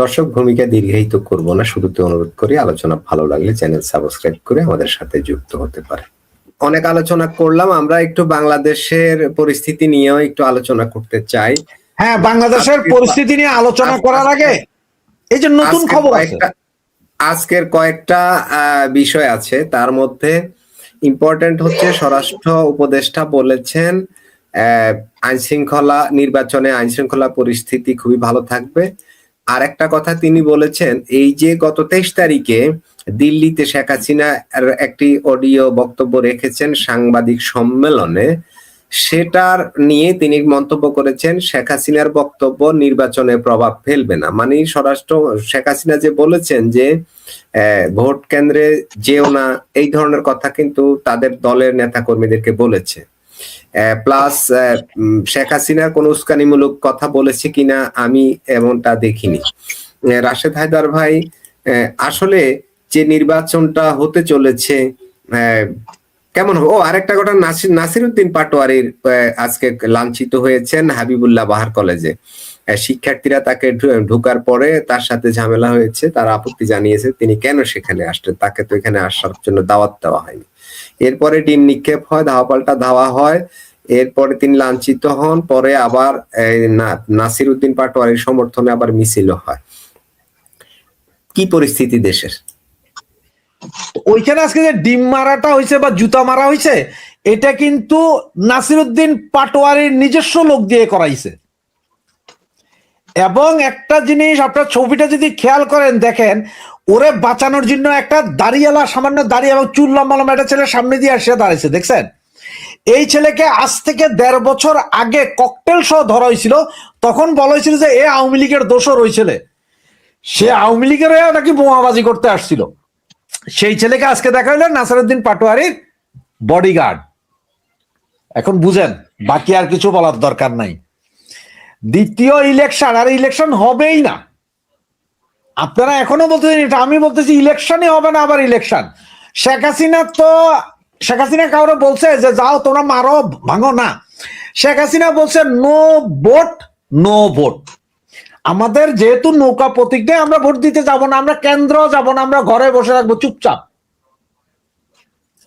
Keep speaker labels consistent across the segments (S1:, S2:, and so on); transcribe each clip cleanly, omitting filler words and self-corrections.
S1: দর্শক ভূমিকা দীর্ঘায়িত করব না, শুরুতে অনুরোধ করি আলোচনা ভালো লাগলে চ্যানেল সাবস্ক্রাইব করে আমাদের সাথে যুক্ত হতে পারে। অনেক আলোচনা করলাম, আমরা একটু বাংলাদেশের পরিস্থিতি নিয়েও একটু আলোচনা করতে চাই।
S2: হ্যাঁ, বাংলাদেশের পরিস্থিতি নিয়ে আলোচনা করার আগে এই যে নতুন খবর আছে,
S1: আজকের কয়েকটা বিষয় আছে, তার মধ্যে ইম্পর্টেন্ট হচ্ছে স্বরাষ্ট্র উপদেষ্টা বলেছেন নির্বাচনে আইন শৃঙ্খলা পরিস্থিতি খুবই ভালো থাকবে। আর একটা কথা তিনি বলেছেন, এই যে গত 23 তারিখে দিল্লিতে শেখ হাসিনা একটি অডিও বক্তব্য রেখেছেন সাংবাদিক সম্মেলনে, সেটার নিয়ে তিনি মন্তব্য করেছেন শেখ হাসিনার বক্তব্য নির্বাচনে প্রভাব ফেলবে না। মানে শেখ হাসিনা যে বলেছেন যে ভোট কেন্দ্রে যেও না, এই ধরনের কথা কিন্তু তাদের দলের নেতা কর্মীদেরকে বলেছে। প্লাস শেখ হাসিনার কোন উস্কানিমূলক কথা বলেছে কিনা আমি এমনটা দেখিনি। রাশেদ হায়দার ভাই, আসলে যে নির্বাচনটা হতে চলেছে কেমন হবে? আরেকটা কথা, নাসিরউদ্দিন পাটোয়ারির আজকে লাঞ্ছিত হয়েছেন হাবিবুল্লাহ বাহার কলেজে। শিক্ষার্থীরা তাকে ঢোকার পরে তার সাথে ঝামেলা হয়েছে, তারা আপত্তি জানিয়েছে তিনি কেন সেখানে আসলেন, তাকে তো এখানে আসার জন্য দাওয়াত দেওয়া হয়নি। এরপরে ডিম নিক্ষেপ হয়, ধাওয়া পাল্টা ধাওয়া হয়, এরপরে তিনি লাঞ্ছিত হন, পরে আবার নাসিরউদ্দিন পাটোয়ারির সমর্থনে আবার মিছিল হয়। কি পরিস্থিতি দেশের?
S2: ওইখানে আজকে যে ডিম মারাটা হয়েছে বা জুতা মারা হয়েছে, এটা কিন্তু নাসিরউদ্দিন পাটোয়ারির নিজস্ব লোক দিয়ে করাইছে। এবং একটা জিনিস আপনার ছবিটা যদি খেয়াল করেন, দেখেন ওরে বাঁচানোর জন্য একটা দাড়িওয়ালা, সামান্য দাড়ি এবং চুল লম্বা লম্বা একটা ছেলে সামনে দিয়ে আসে দাঁড়াইছে, দেখছেন? এই ছেলেকে আজ থেকে 1.5 বছর আগে ককটেল সহ ধরা হয়েছিল, তখন বলা হয়েছিল যে এ আওয়ামী লীগের দোষর ওই ছেলে, সে আওয়ামী লীগের নাকি বোমাবাজি করতে আসছিল। সেই ছেলেকে আজকে দেখা হইল নাসিরউদ্দিন পাটোয়ারির বডিগার্ড। এখন বুঝেন, বাকি আর কিছু বলার দরকার নাই। দ্বিতীয় ইলেকশন, আর ইলেকশন হবেই না। আপনারা এখনো বলতেছেন এটা, আমি বলতেছি ইলেকশনই হবে না, আবার ইলেকশন। শেখ হাসিনা কাউরে বলছে যে যাও তোমরা মারো ভাঙো না। শেখ হাসিনা বলছে নো ভোট, নো ভোট। আমাদের যেহেতু নৌকা প্রতীক নেই, আমরা ভোট দিতে যাব না, আমরা কেন্দ্র যাব না, আমরা ঘরে বসে রাখবো চুপচাপ।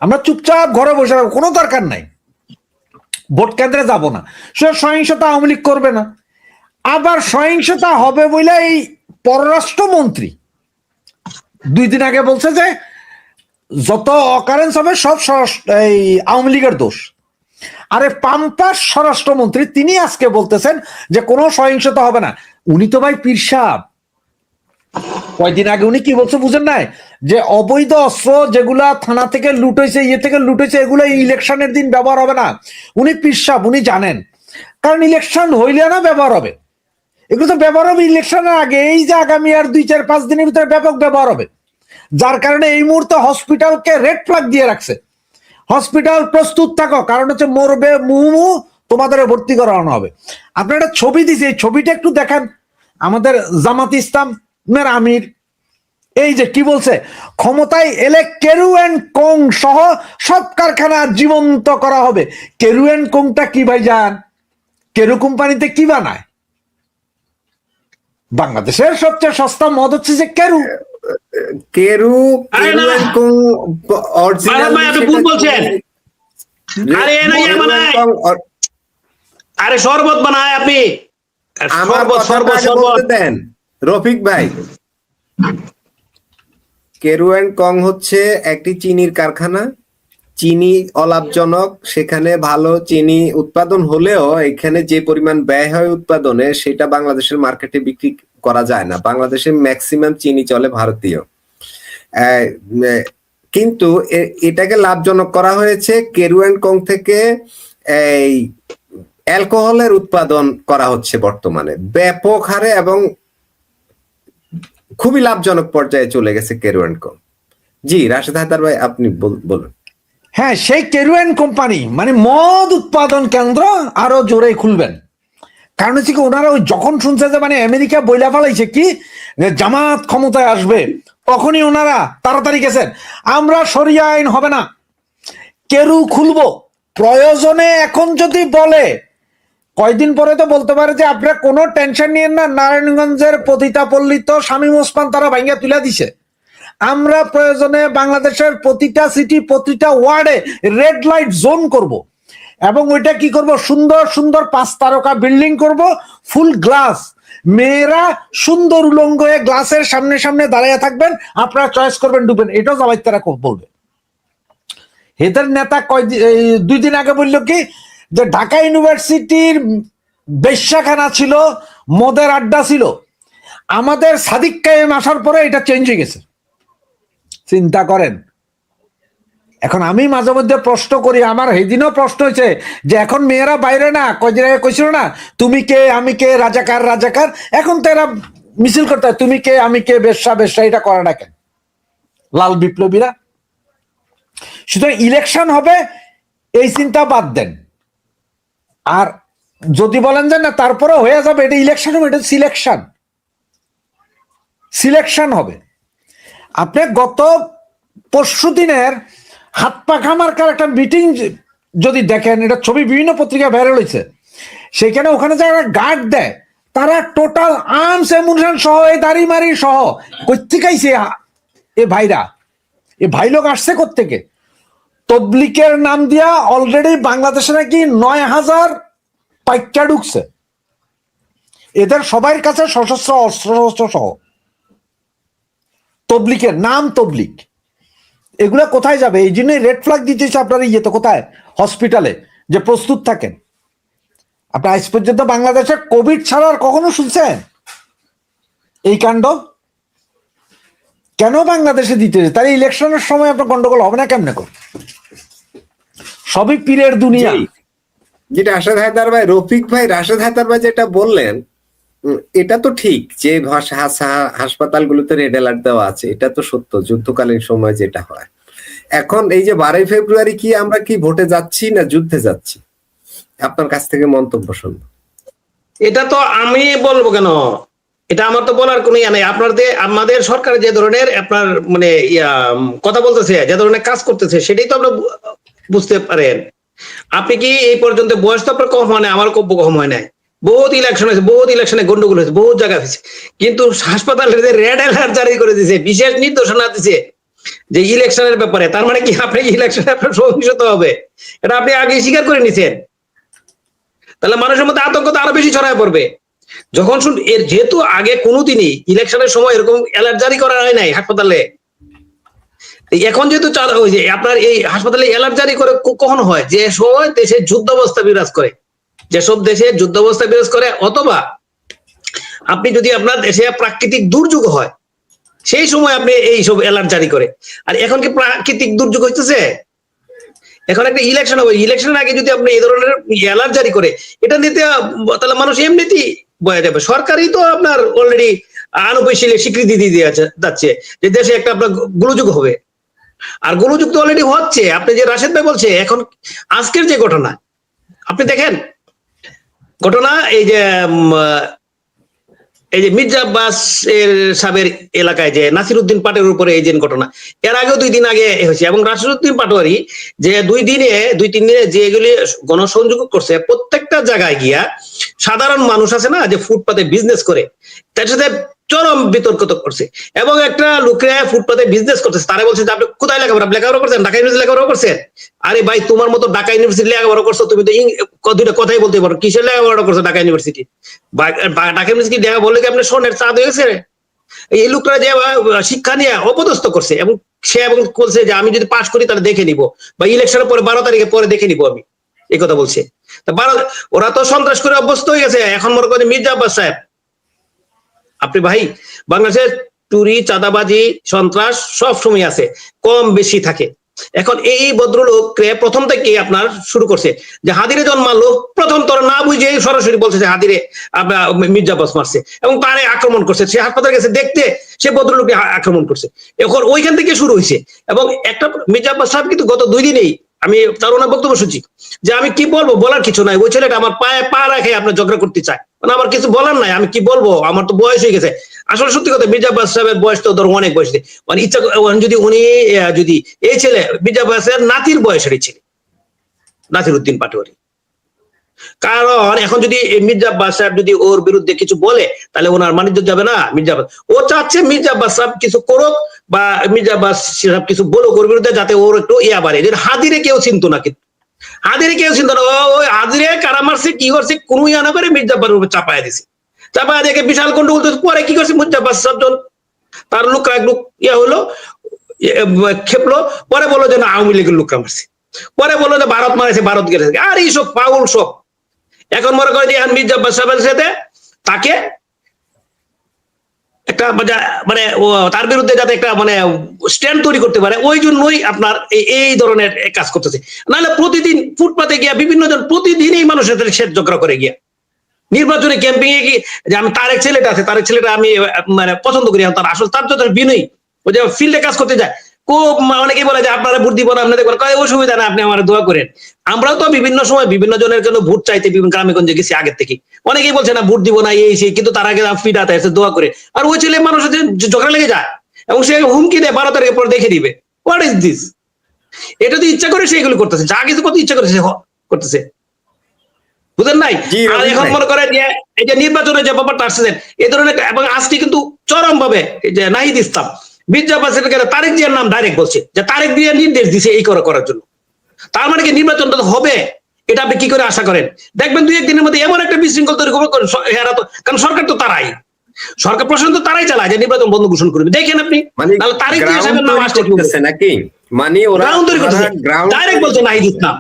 S2: আমরা চুপচাপ ঘরে বসে রাখবো, কোনো দরকার নাই, ভোট কেন্দ্রে যাব না। সে সহিংসতা আওয়ামী লীগ করবে না। আবার সহিংসতা হবে বলে এই পররাষ্ট্রমন্ত্রী 2 দিন আগে বলছে যে যত অকারেন্স হবে সব এই আওয়ামী লীগের দোষ। আরে পাম্পার স্বরাষ্ট্রমন্ত্রী তিনি আজকে বলতেছেন যে কোনো সহিংসতা হবে না। উনি তো ভাই পীর সাহেব। কয়দিন আগে উনি কি বলছে বুঝেন নাই? যে অবৈধ অস্ত্র যেগুলা থানা থেকে লুট হয়েছে, ইয়ে থেকে লুট হয়েছে, এগুলো ইলেকশনের দিন ব্যবহার হবে না। উনি পীর সাহেব, উনি জানেন, কারণ ইলেকশন হইলে না ব্যবহার হবে। এগুলো তো ব্যবহার হবে ইলেকশনের আগে, এই যে আগামী আর 2-4-5 দিনের ভিতরে ব্যাপক ব্যবহার হবে। যার কারণে এই মুহূর্তে হসপিটালকে রেড ফ্ল্যাগ দিয়ে রাখছে, হসপিটাল প্রস্তুত থাকো, কারণ হচ্ছে মরবে মুহু, তোমাদের ভর্তি করানো হবে। আপনার একটা ছবি দিছে, এই ছবিটা একটু দেখেন। আমাদের জামাত ইসলামের আমির এই যে কি বলছে, ক্ষমতায় এলে কেরু এন্ড কোং সহ সব কারখানা জীবন্ত করা হবে। কেরু এন্ড কোংটা কি ভাই জান? কেরু কোম্পানিতে কি বানায়? বাংলাদেশের সবচেয়ে সস্তা মদ হচ্ছে যে কেরু।
S3: আরে শরবত বানায় আপনি,
S1: দেন রফিক ভাই। কেরু এন্ড কং হচ্ছে একটি চিনির কারখানা, চিনি অলাভজনক, সেখানে ভালো চিনি উৎপাদন হলেও এখানে যে পরিমাণ ব্যয় হয় উৎপাদনে, সেটা বাংলাদেশের মার্কেটে বিক্রি করা যায় না। বাংলাদেশে ম্যাক্সিমাম চিনি চলে ভারতীয়, কিন্তু এটাকে লাভজনক করা হয়েছে। কেরু এন্ড কং থেকে এই অ্যালকোহলের উৎপাদন করা হচ্ছে বর্তমানে ব্যাপক হারে এবং খুবই লাভজনক পর্যায়ে চলে গেছে কেরু এন্ড কং। জি রাশেদ হায়দার ভাই, আপনি বলুন।
S2: হ্যাঁ, সেই কেরু এন্ড কোম্পানি মানে মদ উৎপাদন কেন্দ্র আরো জোরে খুলবেন। কারণ হচ্ছে কি, ওনারা ওই যখন শুনছে যে মানে আমেরিকা বইলা ফেলাইছে কি জামাত ক্ষমতায় আসবে, তখনই ওনারা তাড়াতাড়ি গেছেন আমরা শরিয়া আইন হবে না, কেরু খুলবো। প্রয়োজনে এখন যদি বলে কয়দিন পরে তো বলতে পারে যে আপনারা কোনো টেনশন নিয়েন না, নারায়ণগঞ্জের প্রতিটা পল্লী তো শামীম ওসমান তারা ভাঙ্গা তুলে দিছে। আমরা প্রয়োজনে বাংলাদেশের প্রতিটা সিটি প্রতিটা ওয়ার্ডে রেড লাইট জোন করব, এবং ওইটা কি করব, সুন্দর সুন্দর 5 তারকা বিল্ডিং করব, ফুল গ্লাস। মেয়েরা সুন্দর উলঙ্গ হয়ে গ্লাসের সামনে সামনে দাঁড়িয়ে থাকবেন, আপনারা চয়েস করবেন ডুবেন। এটাও জামাইত তারা বলবে। এদের নেতা 2 দিন আগে বললো কি যে ঢাকা ইউনিভার্সিটির বেশ্যাখানা ছিল, মদের আড্ডা ছিল। আমাদের সাদিক কায়েম আসার পরে এটা চেঞ্জ হয়ে গেছে। চিন্তা করেন। এখন আমি মাঝে মধ্যে প্রশ্ন করি, আমার সেদিনও প্রশ্ন হয়েছে যে এখন মেয়েরা বাইরে না, কয়দিন আগে কইছিল না তুমি কে আমি কে, রাজাকার রাজাকার, এখন তো এরা মিছিল করতে হয় তুমি কে আমি কে, বেশ্যা বেশ্যা, এটা করে না কেন লাল বিপ্লবীরা? সুতরাং ইলেকশন হবে এই চিন্তা বাদ দেন। আর যদি বলেন যে না তারপরে হয়ে যাবে, এটা ইলেকশন হবে, এটা সিলেকশন হবে। আপনি গত পরশু দিনের হাত পাখা মার্কার একটা মিটিং যদি দেখেন, এটা ছবি বিভিন্ন পত্রিকা ভাইরাল হয়েছে, সেখানে ওখানে যারা গার্ড দেয় তারা টোটাল আর্মস এমুনেশন সহ, এই দাড়ি মারি সহ কোত্থেকাইছে এ ভাইরা, এ ভাই লোক আসছে কোত্থেকে? তবলিকের নাম দিয়া অলরেডি বাংলাদেশে নাকি 9,000 পাইকা ঢুকছে। এদের সবার কাছে সশস্ত্র অস্ত্র সহ। তবলিকের নাম তবলিক, এগুলা কোথায় যাবে? এই জন্যই রেড ফ্ল্যাগ দিতেছে আপনারা ইয়েতে, কোথায়? হসপিটালে, যে প্রস্তুত থাকেন। আপনি আজ পর্যন্ত বাংলাদেশে কোভিড ছাড়া আর কখনো শুনছেন এই কাণ্ড? কেন বাংলাদেশে দিতেছে? তাহলে ইলেকশনের সময় আপনার গন্ডগোল হবে না কেমনে করে? সবই পীরের দুনিয়া।
S1: যেটা রাশেদ হায়দার ভাই, রফিক ভাই, রাশেদ হায়দার ভাই যেটা বললেন, এটা তো ঠিক যে হাসপাতালগুলোতে রেড অ্যালার্ট দেওয়া আছে, এটা তো সত্য, যুদ্ধকালীন সময় যেটা হয়। এখন এই যে 12 ফেব্রুয়ারি কি আমরা কি ভোটে যাচ্ছি না যুদ্ধে যাচ্ছি? আপনার কাছ থেকে মন্তব্য শুনবো।
S3: এটা তো আমি বলবো কেন, এটা আমার তো বলার কোনো ইয়া নেই। আমাদের সরকার যে ধরনের আপনার মানে কথা বলতেছে, যে ধরনের কাজ করতেছে, সেটাই তো আমরা বুঝতে পারেন। আপনি কি এই পর্যন্ত বয়স তো আপনার কম হয় না, আমার কম হয় নাই, বহুত ইলেকশন হয়েছে, বহুত ইলেকশনে গন্ডগোল হয়েছে, বহুত জায়গা হয়েছে, কিন্তু হাসপাতালে রেড অ্যালার্ট জারি করে দিয়েছে, বিশেষ নির্দেশনা দিচ্ছে যে ইলেকশনের ব্যাপারে। তার মানে কি আপনি ইলেকশনে আপনার সহিংসত হবে, এটা আপনি আগে স্বীকার করে নিছেন। তাহলে মানুষের মধ্যে আতঙ্ক তো আরো বেশি ছড়ায় পড়বে। যখন এর যেহেতু আগে কোনোদিনই ইলেকশনের সময় এরকম অ্যালার্ট জারি করা হয় নাই হাসপাতালে, এখন যেহেতু ওই যে আপনার এই হাসপাতালে অ্যালার্ট জারি করে কখন হয়? যে সময় দেশে যুদ্ধাবস্থা বিরাজ করে, যেসব দেশে যুদ্ধাবস্থা বিরাজ করে, অথবা আপনি যদি আপনার দেশে প্রাকৃতিক দুর্যোগ হয়, সেই সময় আপনি এই সব অ্যালার্ট জারি করে। আর এখন কি প্রাকৃতিক দুর্যোগ হইতেছে? এখন একটা ইলেকশন হবে, ইলেকশনের আগে যদি আপনি এই ধরনের অ্যালার্ট জারি করে, এটা নিতে তাহলে মানুষ এমনিতেই বয়ে যাবে। সরকারই তো আপনার অলরেডি আনুপাতিক স্বীকৃতি দিয়ে যাচ্ছে যে দেশে একটা আপনার গোলযোগ হবে। আর গোলযোগ তো অলরেডি হচ্ছে। আপনি যে রাশেদ ভাই বলছে, এখন আজকের যে ঘটনা আপনি দেখেন, ঘটনা এই যে মির্জা আব্বাস এর সাবের এলাকায় যে নাসির উদ্দিন পাটোয়ারির উপরে এই যে ঘটনা, এর আগেও 2 দিন আগে হয়েছে। এবং নাসির উদ্দিন পাটোয়ারি যে 2-3 দিনে যেগুলি গণসংযোগ করছে, প্রত্যেকটা জায়গায় গিয়া সাধারণ মানুষ আছে না যে ফুটপাতে বিজনেস করে, তার সাথে চরম বিতর্ক করছে। এবং একটা লোকে ফুটপাতে বিজনেস করতেছে, তারা বলছে যে আপনি কোথায় লেখাপড়া করছেন? ঢাকা ইউনিভার্সিটি লেখাপড়া করছেন? আরে ভাই, তোমার মতো ঢাকা ইউনিভার্সিটি লেখাপড়া করছো, তুমি তো 2টা কথাই বলতে পারো, কিসের লেখাপড়া করছো ঢাকা ইউনিভার্সিটি? ঢাকা ইউনিভার্সিটি দেখা বললে কি আপনার সোনের চাঁদ হয়ে গেছে? এই লোকটা যে শিক্ষা নিয়ে অপদস্থ করছে, এবং সে এবং বলছে যে আমি যদি পাশ করি তাহলে দেখে নিব, বা ইলেকশনের পরে 12 তারিখে পরে দেখে নিব, আমি এই কথা বলছে। ওরা তো সন্ত্রাস করে অভ্যস্ত হয়ে গেছে। এখন মনে করেন মির্জা আব্বাস সাহেব, আপনি ভাই, বাংলাদেশের চুরি, চাঁদাবাজি, সন্ত্রাস সব সময় আছে, কম বেশি থাকে। এখন এই ভদ্রলোককে প্রথম থেকে আপনার শুরু করছে যে হাদিরে জন্মালো, প্রথম তোর না বুঝে সরাসরি বলছে যে হাদিরে মির্জা আব্বাস মারছে, এবং তারে আক্রমণ করছে। সে হাসপাতালে গেছে দেখতে, সে ভদ্রলোককে আক্রমণ করছে। এখন ওইখান থেকে শুরু হয়েছে। এবং একটা মির্জা আব্বাস সাহেব কিন্তু গত 2 দিনেই আমি তার ওনার বক্তব্য শুনছি যে আমি কি বলবো, বলার কিছু নাই, ওই ছেলেটা আমার পায়ে পা রাখে আপনার ঝগড়া করতে চায়, মানে আমার কিছু বলার নাই, আমি কি বলবো, আমার তো বয়স হয়ে গেছে। আসলে সত্যি কথা, মির্জা আব্বাস সাহেবের বয়স তো ধরো অনেক বয়স, মানে ইচ্ছা যদি উনি যদি এই ছেলে মির্জা আব্বাসের নাতির বয়সেরই ছেলে নাসির উদ্দিন পাটোয়ারি, কারণ এখন যদি মির্জা আব্বাস সাহেব যদি ওর বিরুদ্ধে কিছু বলে তাহলে ওনার মানিজ্য যাবে না। মির্জা আব্বাস ও চাচ্ছে মির্জা আব্বাস সাহেব কিছু করুক বা মির্জা আব্বাস সাহেব কিছু বলুক ওর বিরুদ্ধে, যাতে ওর একটু ইয়া বাড়ে। যে হাদিরে কেউ চিনতো না, কিন্তু হাদিরে কেউ চিনতো না, ওই হাদিরে কারা মারছে কি করছে কোনো ইয়া না করে মির্জা আব্বাসের উপর চাপায় দিছে, চাপায় দেখে বিশাল গন্ডগোল। পরে কি করছে মির্জা আব্বাস সাহেব তার লোকরা একটু ইয়া হলো, খেপলো, পরে বললো যে না আওয়ামী লীগের লোকরা মারছে, পরে বললো যে ভারত মারেছে, ভারত গেছে। আর এইসব পাগল সব। এখন মনে করে যে মির্জা আব্বাস সাহেবের সাথে তাকে একটা মানে তার বিরুদ্ধে যাতে একটা মানে স্ট্যান্ড তৈরি করতে পারে, ওই জন্যই আপনার এই ধরনের কাজ করতেছে। নাহলে প্রতিদিন ফুটপাতে গিয়া বিভিন্ন জন প্রতিদিনই মানুষের সাথে শেষ ঝগড়া করে গিয়া নির্বাচনে ক্যাম্পিং এ গিয়ে, যে আমি তারেক ছেলেটা আছে, তারেক ছেলেটা আমি মানে পছন্দ করি, তার আসল তার তো বিনয়ী, ওই যে ফিল্ডে কাজ করতে যায়। খুব অনেকেই বলে যে আপনারা ভোট দিব না, আপনাদের অসুবিধা না, আপনি আমার দোয়া করেন। আমরাও তো বিভিন্ন সময় বিভিন্ন জনের জন্য ভোট চাইতে বিভিন্ন গ্রামেগঞ্জে গেছি আগের থেকে, অনেকেই বলছে না ভোট দিব না এই সেই, কিন্তু তার আগে ফিডাতে এসে দোয়া করে। আর ওই ছেলে মানুষের ঝগড়া লেগে যায় এবং সে হুমকি দেয় 12 তারিখের পর দেখে দিবে। What is this? এটা তো ইচ্ছা করে সেগুলো করতেছে, যা কিছু করতে ইচ্ছা করেছে করতেছে, বুঝেন নাই? আর এখন মনে করেন যে এই যে নির্বাচনের যে ব্যাপারটা আসছে এই ধরনের, এবং আজকে কিন্তু চরম ভাবে যে নাহিদ ইসলাম মির্জা আব্বাসের তারেক জিয়ার নাম ডাইরেক্ট বলছে, যে তারেক জিয়া নির্দেশ দিছে এই করার জন্য। তার মানে কি নির্বাচনটা হবে? এটা আপনি কি করে আশা করেন? দেখবেন 2-1 দিনের মধ্যে এমন একটা বিশৃঙ্খল তৈরি করবে, কারণ সরকার তো তারাই, সরকার প্রশাসন তো তারাই চালায় যে নির্বাচন বন্ধ ঘোষণা করবে। দেখেন আপনি, তাহলে তারেক জিয়া সাহেবের নাম আসছে
S1: নাকি, মানে ওরা
S3: গ্রাউন্ড তৈরি করতেছে। ডাইরেক্ট বলছে নাহিদ ইসলাম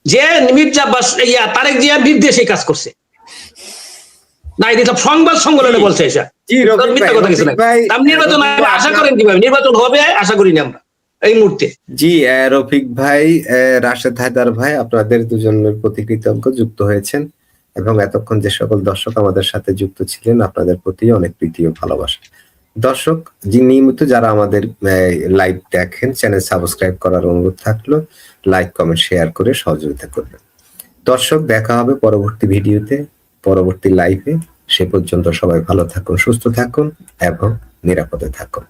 S3: যে মির্জা আব্বাস তারেক জিয়ার নির্দেশে কাজ করছে। নাহিদ ইসলাম সংবাদ সম্মেলনে বলছে এসা মিথ্যা কথা কিছু না। আপনি নির্বাচন আশা করেন কিভাবে? নির্বাচন হবে আশা করি না আমরা এই মুহূর্তে।
S1: জি রফিক ভাই, রাশেদ হায়দার ভাই, আপনাদের দুজনের প্রতি কৃতজ্ঞ যুক্ত হয়েছেন, এবং এতক্ষণ যে সকল দর্শক আমাদের সাথে যুক্ত ছিলেন আপনাদের প্রতি অনেক প্রীতি ও ভালোবাসা। দর্শক নিয়মিত যারা আমাদের লাইভ দেখেন, চ্যানেল সাবস্ক্রাইব করার অনুরোধ থাকলো, লাইক কমেন্ট শেয়ার করে সহযোগিতা করবেন। দর্শক দেখা হবে পরবর্তী ভিডিওতে, পরবর্তী লাইভে। সে পর্যন্ত সবাই ভালো থাকুন, সুস্থ থাকুন এবং নিরাপদে থাকুন।